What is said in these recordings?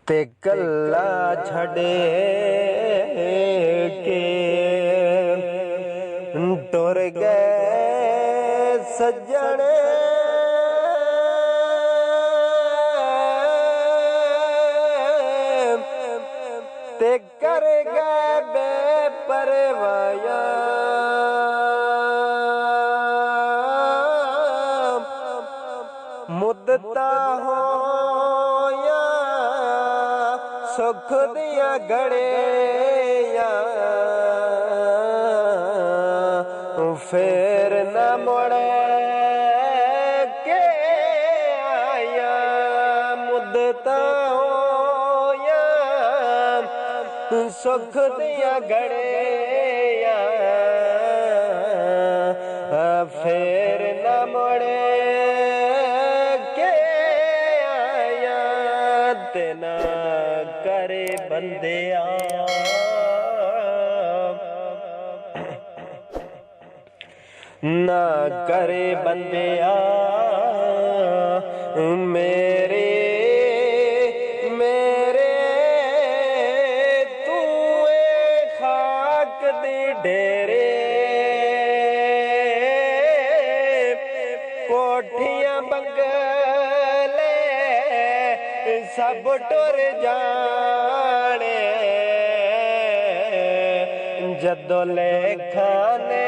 ते कल्ला छड़े के टुर गए सज्जण ते कर गए बेपरवाया मुद्दता हो सुख दिया गड़ेया फिर न मुड़े के आया मुद्दता होया सुख दिया गड़ेया फिर न मुड़े के आया तेना करे बंदिया ना करे बंदिया मेरे मेरे तू खाक दे डेरे कोठियां बंगले सब टुर जाने जदों लेखा ने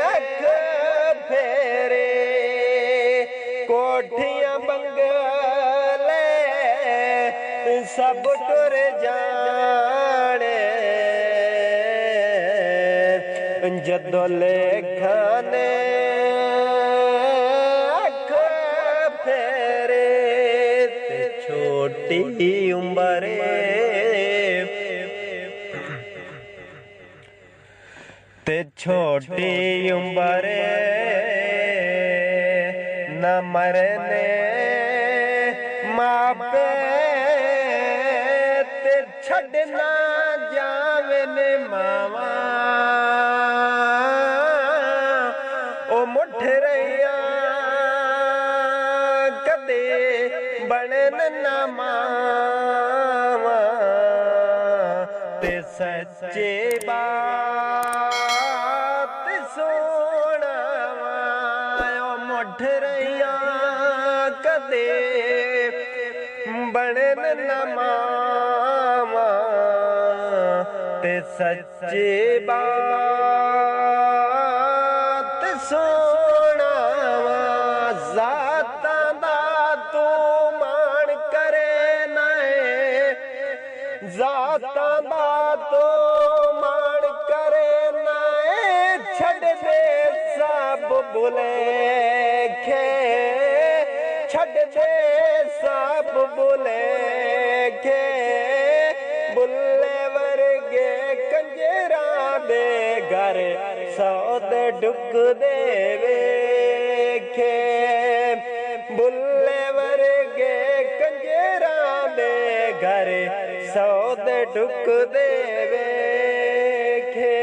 अख फेरे कोठियां बंगले सब टुर जाने जदों लेखा ने छोटी उम्रे ते छोटी उम्रे न मरने मापे ते छड़ना जावन मावा ओ मुठ रहिया कदे बनन न मावा ते सच्चे बात सुनावा ओ मुठ रहिया कदे बनन न मावा ते सच्चे बात सुनावा जाता दा तू मान करे नए जाता दा तो मान करे नए छड़ दे सब बुलेखे छड़ दे सब बुलेखे बुले वर्गे कंजरा दे घर सौद डुक दे वेखे बुले वर्गे कंजरा दे घर सौद डुक दे वेखे